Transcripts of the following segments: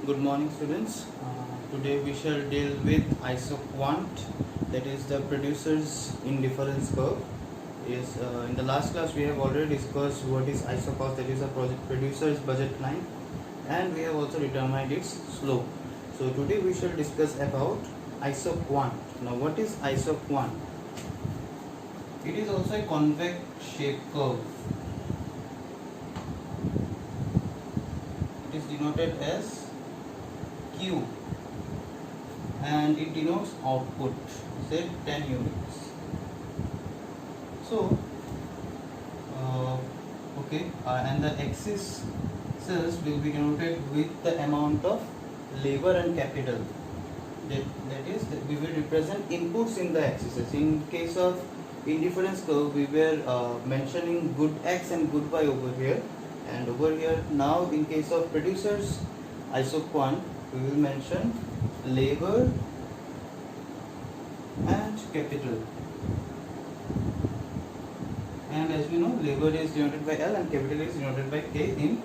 Good morning, students. Today we shall deal with isoquant, that is the producer's indifference curve. In the last class we have already discussed what is isocost, that is a producer's budget line, and we have also determined its slope. So today we shall discuss about isoquant. Now, what is isoquant? It is also a convex shape curve. It is denoted as Q and it denotes output, say 10 units. So and the axis cells will be denoted with the amount of labor and capital. That is, we will represent inputs in the axes. In case of indifference curve, we were mentioning good X and good Y over here, and over here now in case of producers isoquant, we will mention labor and capital. And as we know, labor is denoted by L and capital is denoted by K in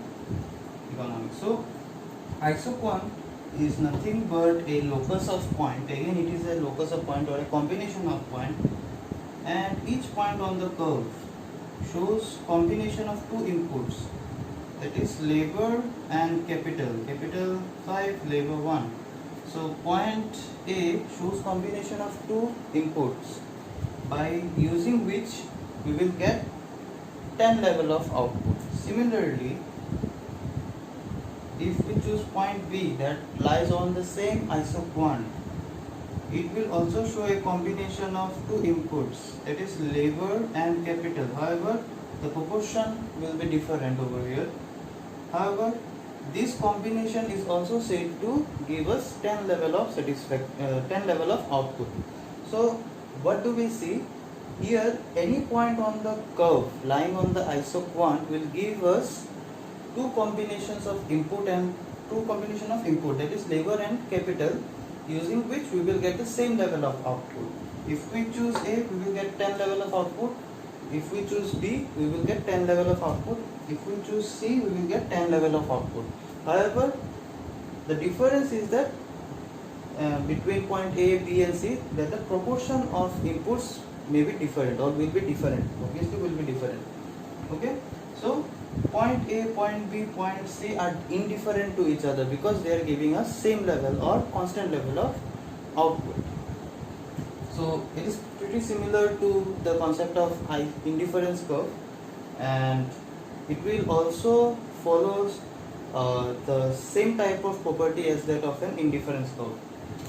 economics. So isoquant is nothing but a locus of point. Again, it is a locus of point or a combination of point, and each point on the curve shows combination of two inputs, that is labor and capital. Capital 5, labor 1. So point A shows combination of two inputs, by using which we will get 10 level of output. Similarly, if we choose point B that lies on the same isoquant, it will also show a combination of two inputs, that is labor and capital. However, the proportion will be different over here. However, this combination is also said to give us 10 level of 10 level of output. So what do we see here? Any point on the curve lying on the isoquant will give us two combinations of input and that is labor and capital, using which we will get the same level of output. If we choose A, we will get 10 level of output. If we choose B, we will get 10 level of output. If we choose C, we will get 10 level of output. However, the difference is that between point A, B and C, that the proportion of inputs may be different or will be different. Obviously will be different. Okay. So point A, point B, point C are indifferent to each other because they are giving us same level or constant level of output. So it is pretty similar to the concept of indifference curve, and it will also follow the same type of property as that of an indifference curve.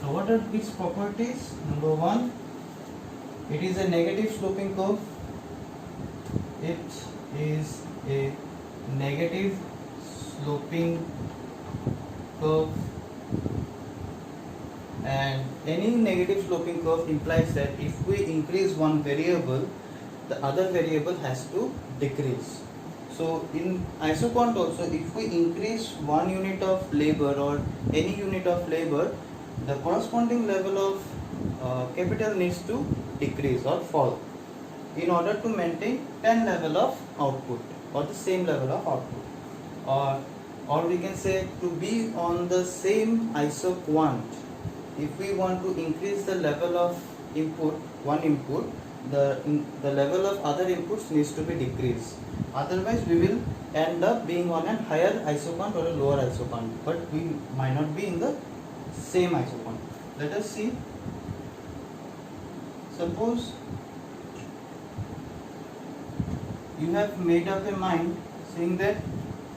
Now, what are its properties? Number one, it is a negative sloping curve. It is a negative sloping curve, and any negative sloping curve implies that if we increase one variable, the other variable has to decrease. So in isoquant also, if we increase one unit of labor or any unit of labor, the corresponding level of capital needs to decrease or fall in order to maintain 10 level of output or the same level of output, or we can say to be on the same isoquant. If we want to increase the level of one input, the level of other inputs needs to be decreased. Otherwise, we will end up being on a higher isoquant or a lower isoquant, but we might not be in the same isoquant. Let us see. Suppose you have made up a mind saying that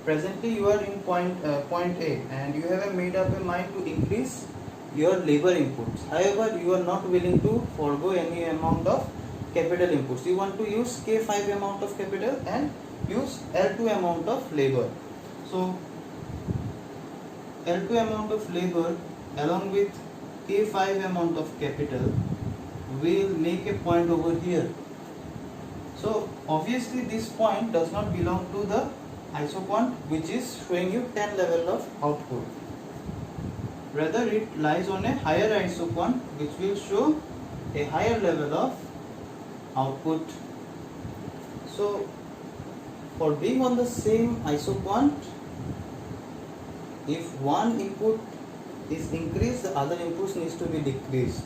presently you are in point A, and you have made up a mind to increase your labor inputs. However, you are not willing to forego any amount of capital inputs. You want to use K5 amount of capital and use L2 amount of labor. So L2 amount of labor along with K5 amount of capital will make a point over here. So obviously this point does not belong to the isoquant which is showing you 10 level of output. Rather, it lies on a higher isoquant which will show a higher level of output. So for being on the same isoquant, if one input is increased, the other inputs needs to be decreased.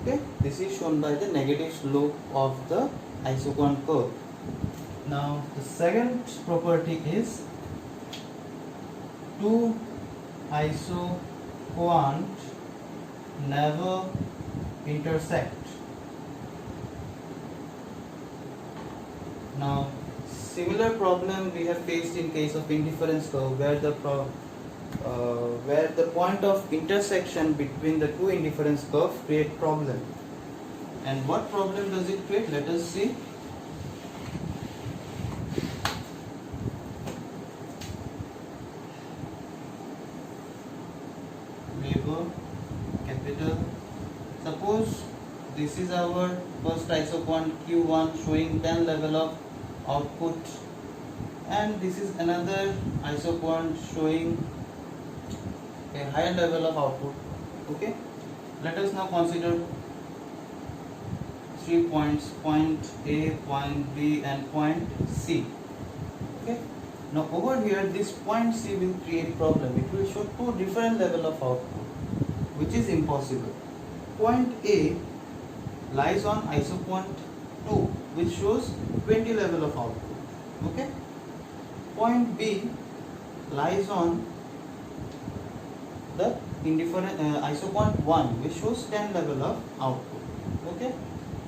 Okay, this is shown by the negative slope of the isoquant curve. Now the second property is two isoquant never intersect. Now similar problem we have faced in case of indifference curve, where the point of intersection between the two indifference curves create problem. And what problem does it create? Let us see. Labor capital. Suppose this is our first isoquant Q1 showing 10 level of output, and this is another isoquant showing a higher level of output. Okay, let us now consider 3 points, point A, point B and point C. Okay, now over here this point C will create problem. It will show two different level of output, which is impossible. Point A lies on isoquant 2, which shows 20 level of output. Okay, point B lies on the indifferent isoquant 1, which shows 10 level of output. Okay,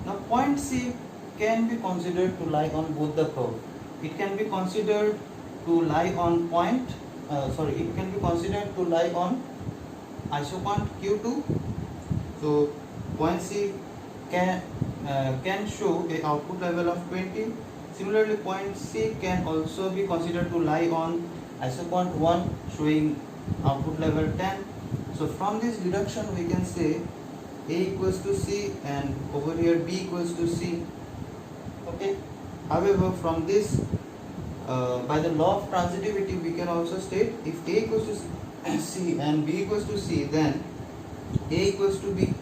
now point C can be considered to lie on both the curve. It can be considered to lie on it can be considered to lie on isoquant Q2. So point C can show a output level of 20. Similarly, point C can also be considered to lie on isoquant 1 showing output level 10. So from this deduction we can say A equals to C and over here B equals to C. Okay. However, from this by the law of transitivity we can also state if A equals to C and B equals to C, then A equals to B.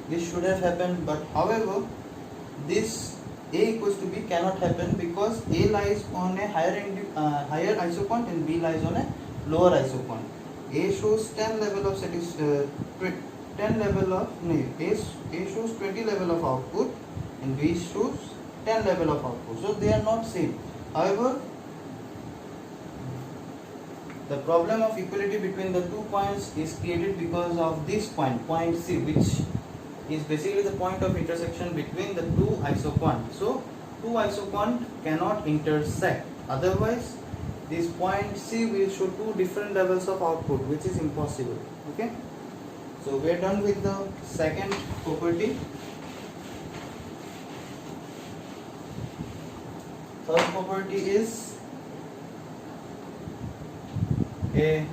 This should have happened, but however this A equals to B cannot happen because A lies on a higher isoquant and B lies on a lower isoquant. A shows 10 level of A shows 20 level of output and B shows 10 level of output. So they are not same. However, the problem of equality between the 2 points is created because of this point, point C, which is basically the point of intersection between the 2 isoquant. So 2 isoquant cannot intersect. Otherwise, this point C will show 2 different levels of output, which is impossible. Okay. So we are done with the second property. Third property is a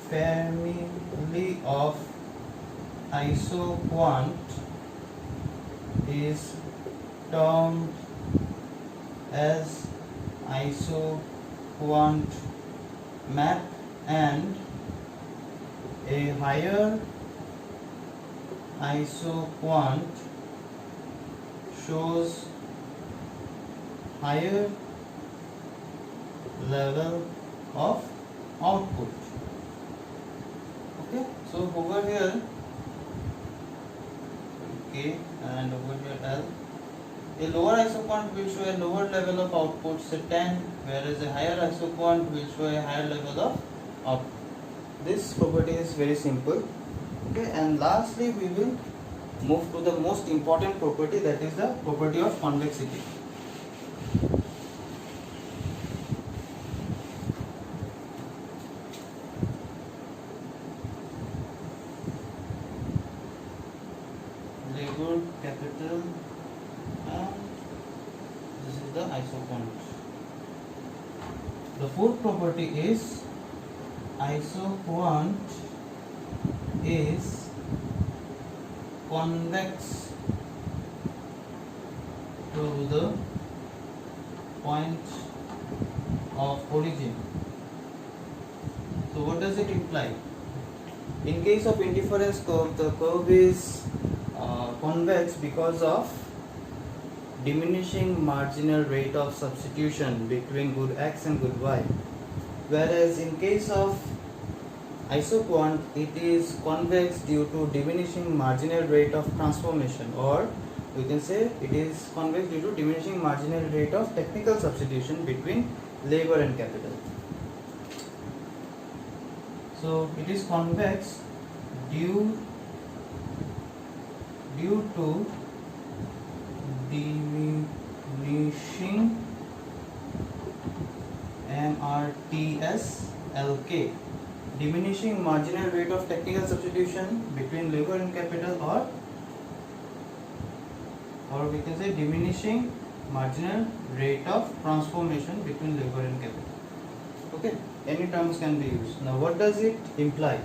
family of isoquant is termed as isoquant map, and a higher isoquant shows higher level of output. Okay, so over here K and over here L, a lower isoquant will show a lower level of output, say 10, whereas a higher isoquant will show a higher level of output. This property is very simple. Okay, and lastly we will move to the most important property, that is the property of convexity. Labor capital, and this is the isoquant. The fourth property is isoquant is convex to the point of origin. So what does it imply? In case of indifference curve, the curve is convex because of diminishing marginal rate of substitution between good x and good y, whereas in case of isoquant, it is convex due to diminishing marginal rate of transformation, or we can say it is convex due to diminishing marginal rate of technical substitution between labor and capital. So it is convex due to diminishing MRTSLK, diminishing marginal rate of technical substitution between labor and capital, or we can say diminishing marginal rate of transformation between labor and capital. Okay, any terms can be used. Now what does it imply?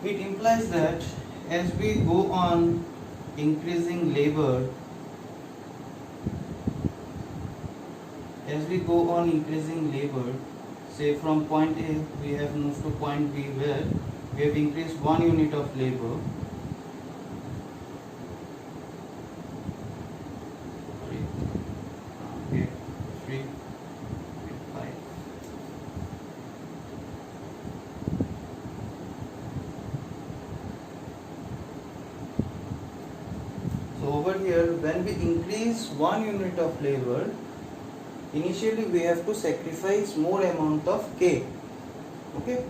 It implies that as we go on increasing labor, say from point A we have moved to point B where we have increased 1 unit of labor. So over here, when we increase 1 unit of labor, initially we have to sacrifice more amount of K. Okay,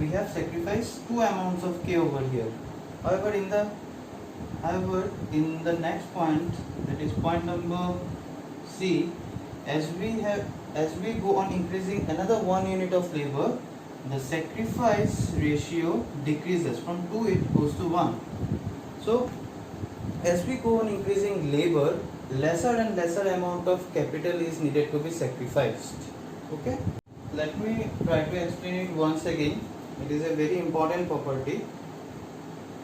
we have sacrificed 2 amounts of K over here. However, in the next point, that is point number C, as we go on increasing another 1 unit of labor, the sacrifice ratio decreases. From 2 it goes to 1. So as we go on increasing labor, lesser and lesser amount of capital is needed to be sacrificed. Okay, let me try to explain it once again. It is a very important property.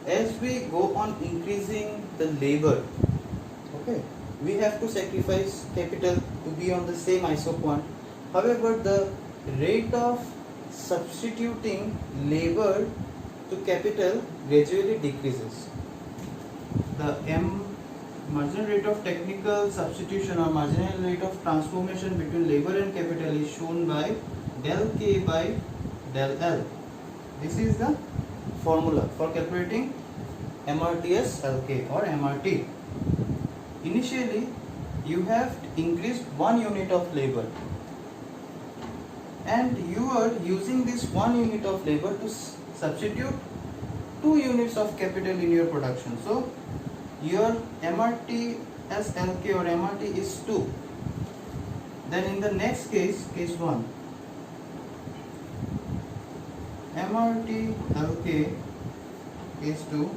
As we go on increasing the labor, okay, we have to sacrifice capital to be on the same isoquant. However, the rate of substituting labor to capital gradually decreases. The marginal rate of technical substitution or marginal rate of transformation between labor and capital is shown by del K by del L. This is the formula for calculating MRTSLK or MRT. Initially, you have increased 1 unit of labor, and you are using this 1 unit of labor to substitute 2 units of capital in your production. So your MRTSLK or MRT is 2. Then in the next case 1, MRTLK case 2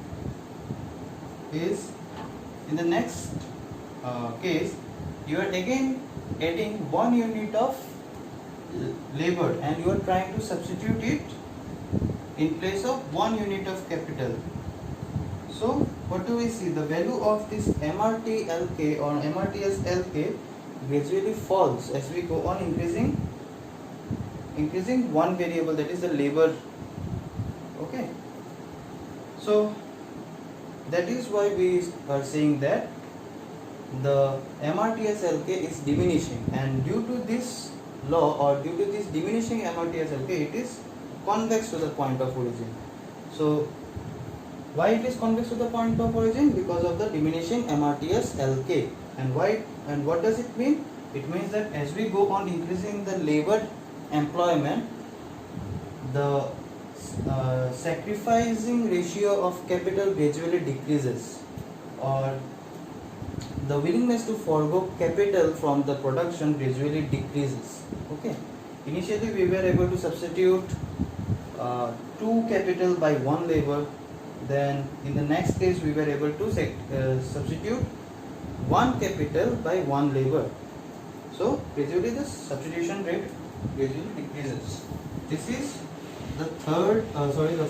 is, in the next case, you are again adding 1 unit of labor and you are trying to substitute it in place of 1 unit of capital. So what do we see? The value of this MRTLK or MRTSLK gradually falls as we go on increasing one variable, that is the labor. Okay, so that is why we are saying that the MRTSLK is diminishing, and due to this law or due to this diminishing MRTSLK, it is convex to the point of origin. So why it is convex to the point of origin? Because of the diminishing MRTSLK. And why, and what does it mean? It means that as we go on increasing the labor employment, the sacrificing ratio of capital gradually decreases, or the willingness to forego capital from the production gradually decreases. Okay, initially we were able to substitute 2 capital by 1 labor. Then in the next case we were able to substitute 1 capital by 1 labor. So gradually the substitution rate gradually decreases. This is the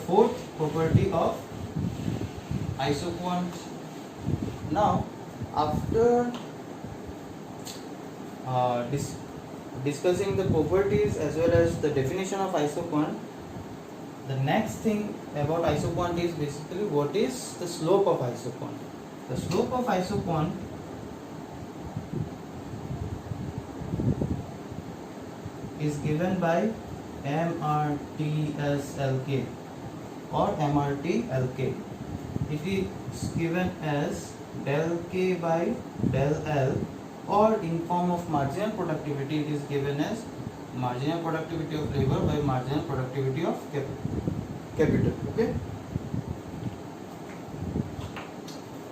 fourth property of isoquant. Now after discussing the properties as well as the definition of isoquant, the next thing about isoquant is basically what is the slope of isoquant. The slope of isoquant is given by MRTSLK or MRTLK. It is given as del K by del L, or in form of marginal productivity it is given as marginal productivity of labor by marginal productivity of capital. Okay.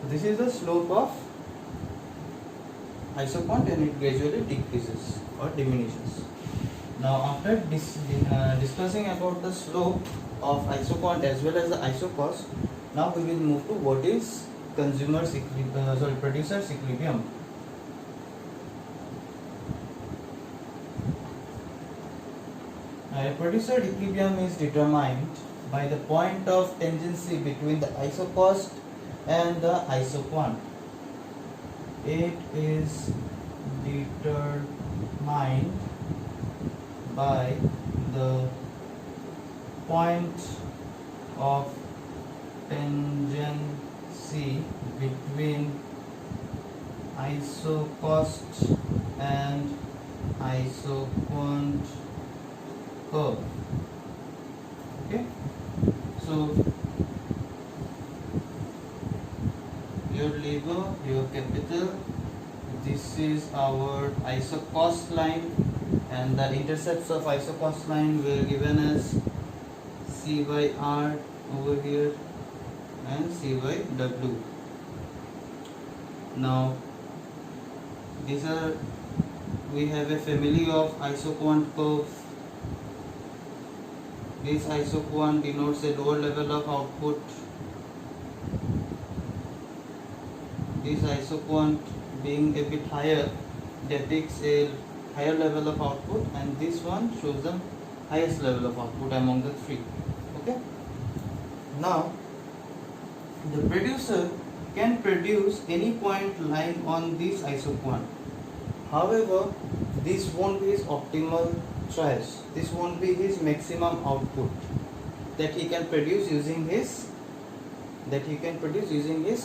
This is the slope of isoquant and it gradually decreases or diminishes. Now after discussing about the slope of isoquant as well as the isocost, now we will move to what is producer's equilibrium. A producer equilibrium is determined by the point of tangency between the isocost and the isoquant. It is determined by the point of tangency between isocost and isoquant curve. Okay, so your labor, your capital, this is our isocost line, and the intercepts of isocost line were given as C by R over here and C by W. Now we have a family of isoquant curves. This isoquant denotes a lower level of output. This isoquant being a bit higher depicts a higher level of output, and this one shows the highest level of output among the three. Okay. Now the producer can produce any point lying on this isoquant. However, this won't be his optimal choice. This won't be his maximum output that he can produce using his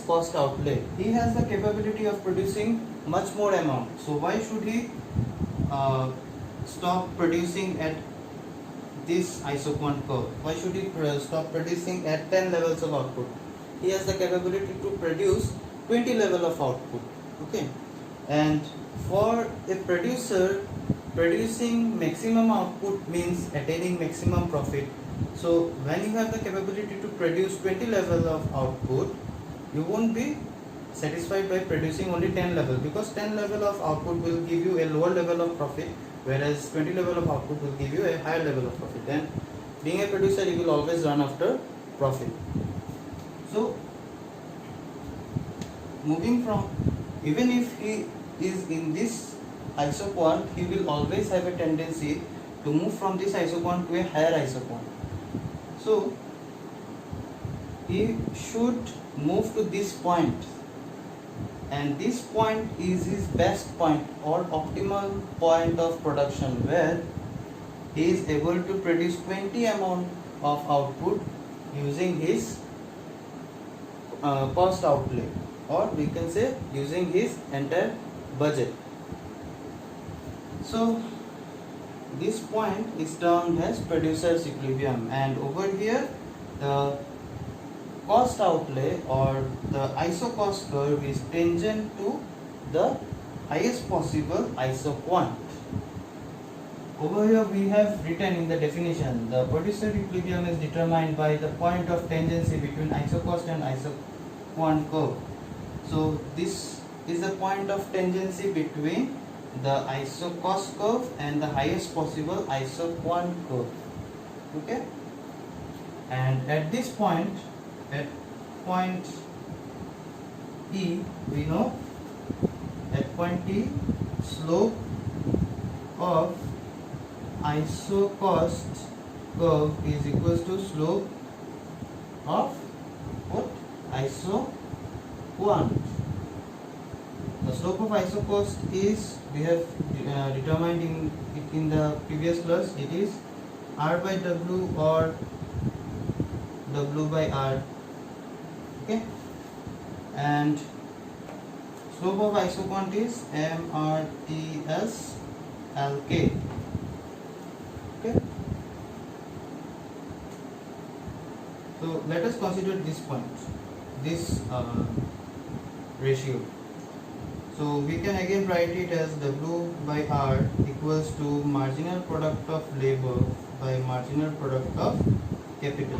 cost outlay. He has the capability of producing much more amount. So why should he stop producing at this isoquant curve? Why should he stop producing at 10 levels of output? He has the capability to produce 20 level of output. Okay, and for a producer, producing maximum output means attaining maximum profit. So when you have the capability to produce 20 level of output, you won't be satisfied by producing only 10 level, because 10 level of output will give you a lower level of profit, whereas 20 level of output will give you a higher level of profit. Then being a producer, you will always run after profit. So moving from, even if he is in this isoquant, he will always have a tendency to move from this isoquant to a higher isoquant. So he should move to this point, and this point is his best point or optimal point of production, where he is able to produce 20 amount of output using his cost outlay, or we can say using his entire budget. So this point is termed as producer's equilibrium, and over here the cost outlay or the isocost curve is tangent to the highest possible isoquant. Over here we have written in the definition, the producer equilibrium is determined by the point of tangency between isocost and isoquant curve. So this is the point of tangency between the isocost curve and the highest possible isoquant curve. Okay, and at this point, at point E, we know at point E, slope of isocost curve is equals to slope of what? Isoquant. The slope of isocost is, we have determined in the previous class, it is R by W or W by R. Okay, and slope of isoquant is MRTSLK. Okay, So let us consider this point, this ratio. So we can again write it as W by R equals to marginal product of labor by marginal product of capital.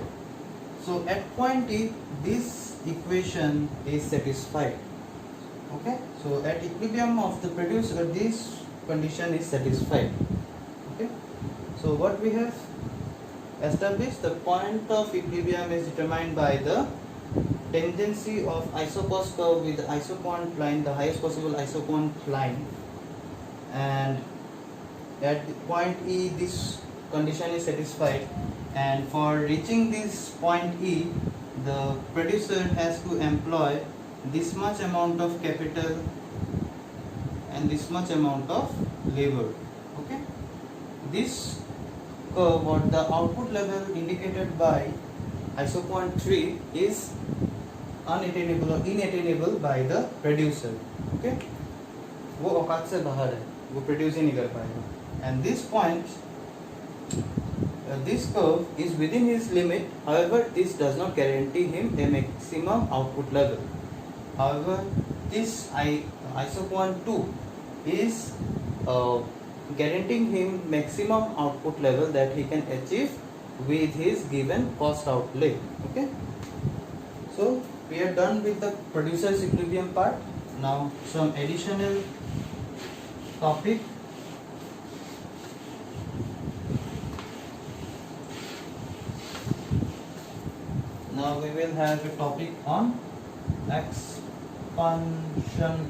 So at point E, this equation is satisfied. Okay, so at equilibrium of the producer, this condition is satisfied. Okay, so what we have established, the point of equilibrium is determined by the tangency of isocost curve with the isoquant line, the highest possible isoquant line, and at point E this condition is satisfied, and for reaching this point E the producer has to employ this much amount of capital and this much amount of labor. Okay, this curve or the output level indicated by isoquant 3 is unattainable or inattainable by the producer. Okay, वो औकात से बाहर है, वो produce ही नहीं कर पाएगा, and this point this curve is within his limit. However, this does not guarantee him a maximum output level. However, this isoquant 2 is guaranteeing him maximum output level that he can achieve with his given cost outlay. Okay, so we are done with the producer's equilibrium part. Now some additional topic. Now we will have a topic on expansion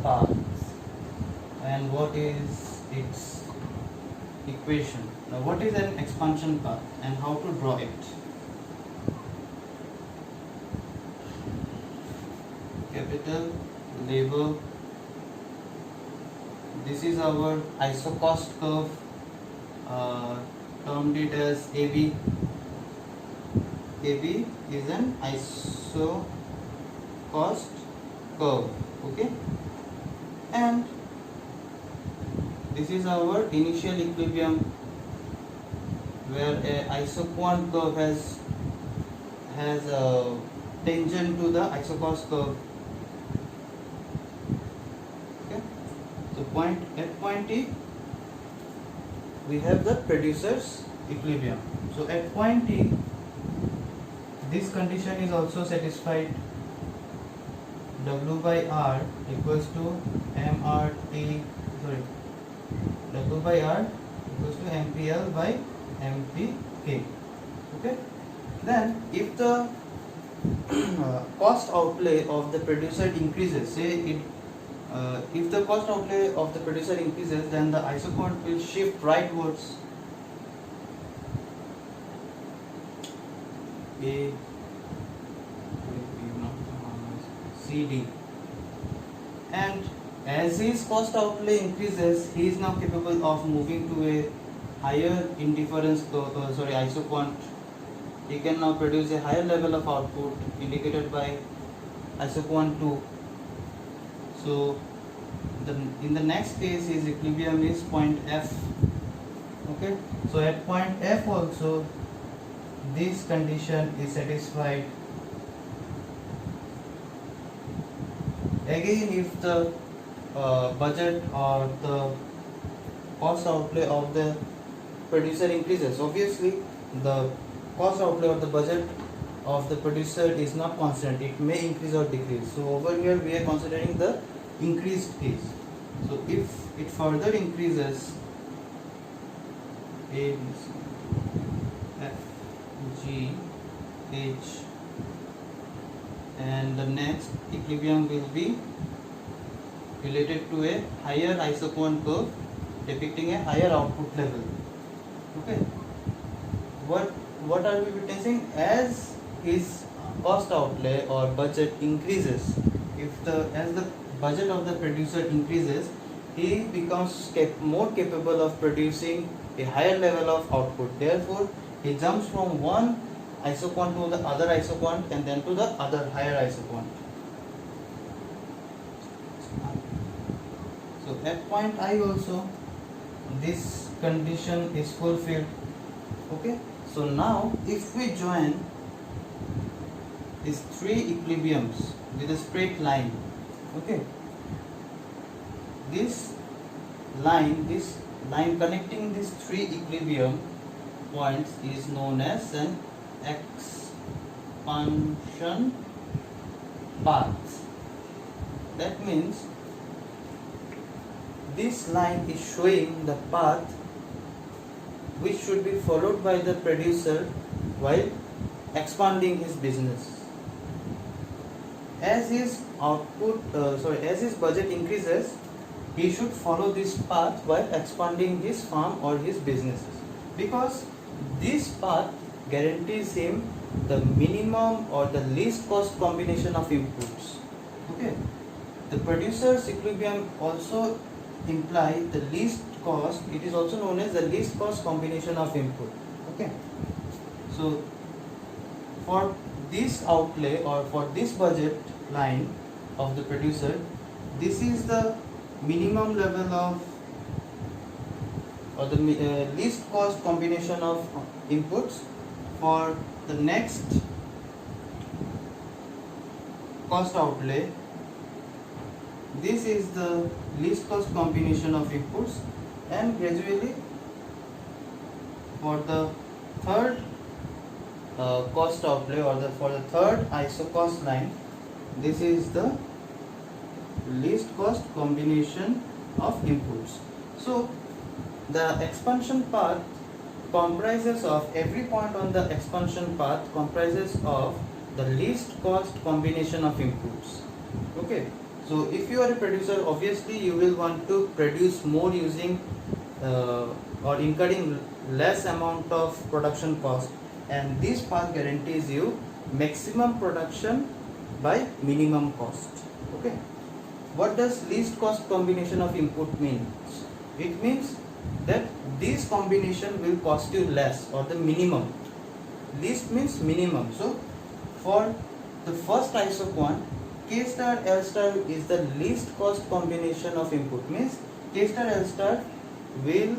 paths and what is its equation. Now what is an expansion path and how to draw it? Capital, labor, this is our isocost curve, termed it as AB. AB is an isocost curve. Okay, and this is our initial equilibrium where a isoquant curve has a tangent to the isocost curve. Okay, so at point E we have the producer's equilibrium. So at point E this condition is also satisfied. W by R equals to MRT, sorry, W by R equals to MPL by MPK. Okay, then if the cost outlay of the producer increases, say it if the cost outlay of the producer increases, then the isoquant will shift rightwards. A CD, and as his cost outlay increases, he is now capable of moving to a higher indifference isoquant. He can now produce a higher level of output indicated by isoquant 2. So in the next case his equilibrium is point F. Okay, so at point F also this condition is satisfied. Again, if the budget or the cost outlay of the producer increases, obviously the cost outlay or the budget of the producer is not constant, it may increase or decrease. So over here we are considering the increased case. So if it further increases, A, B, C, F, G, H, and the next equilibrium will be related to a higher isoquant curve depicting a higher output level. Okay, what are we witnessing? As his cost outlay or budget increases, as the budget of the producer increases, he becomes more capable of producing a higher level of output. Therefore, he jumps from one isoquant to the other isoquant and then to the other higher isoquant. So at point I also this condition is fulfilled. Okay, so now if we join these three equilibriums with a straight line. Okay, this line connecting these three equilibrium points is known as an expansion path. That means this line is showing the path which should be followed by the producer while expanding his business. As his as his budget increases, he should follow this path while expanding his farm or his businesses, because this path guarantees him the minimum or the least cost combination of inputs. Okay, the producer's equilibrium also imply the least cost. It is also known as the least cost combination of input. Okay, so for this outlay or for this budget line of the producer, this is the minimum level of or the least cost combination of inputs. For the next cost outlay, this is the least cost combination of inputs, and gradually for the third cost outlay or for the third ISO cost line, this is the least cost combination of inputs. So the expansion path comprises of, every point on the expansion path comprises of the least cost combination of inputs. Okay, so if you are a producer, obviously you will want to produce more using or incurring less amount of production cost, and this path guarantees you maximum production by minimum cost. Okay, what does least cost combination of input means? It means that this combination will cost you less, or the minimum. Least means minimum. So for the first isoquant, K star L star is the least cost combination of input, means K star L star will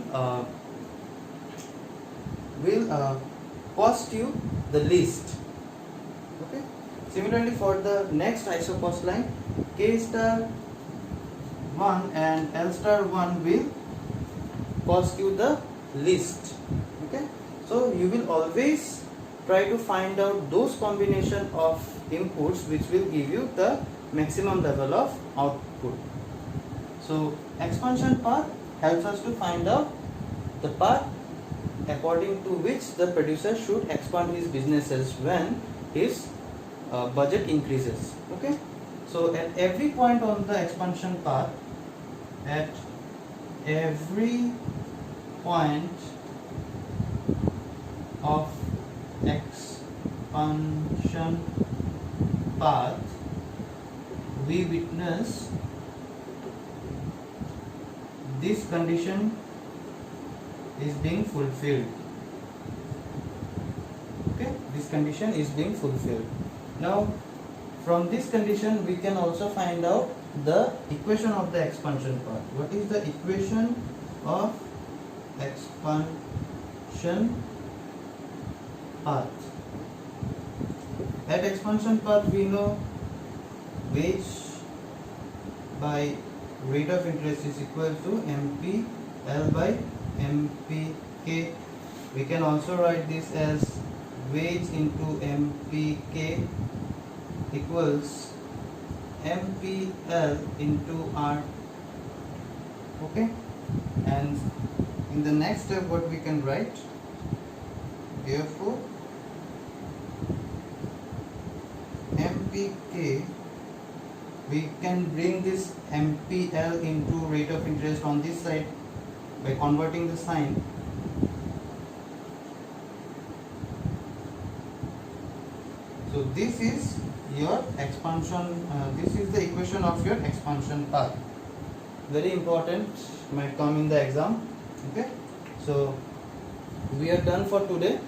cost you the least. Okay. Similarly, for the next iso cost line, K star 1 and L star 1 will cost you the least. Okay, so you will always try to find out those combination of inputs which will give you the maximum level of output. So expansion path helps us to find out the path according to which the producer should expand his businesses when his budget increases. Okay, so at every point on the expansion path, at every point of expansion path, we witness this condition is being fulfilled. Okay, this condition is being fulfilled. Now from this condition we can also find out the equation of the expansion path. What is the equation of expansion path? At expansion path we know wage by rate of interest is equal to MPL by MPK. We can also write this as wage into MPK equals MPL into R. Okay, and in the next step what we can write, therefore MPK, we can bring this MPL into rate of interest on this side by converting the sign. So this is your expansion, this is the equation of your expansion path. Very important, might come in the exam. Okay, so we are done for today.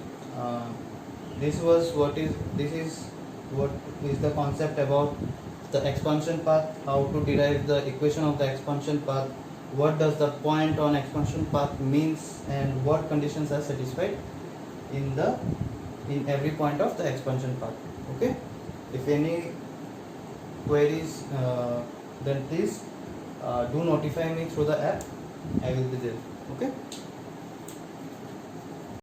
This is what is the concept about the expansion path, how to derive the equation of the expansion path, what does the point on expansion path means, and what conditions are satisfied in every point of the expansion path. Okay, If any queries, then please do notify me through the app. I will be there. Okay.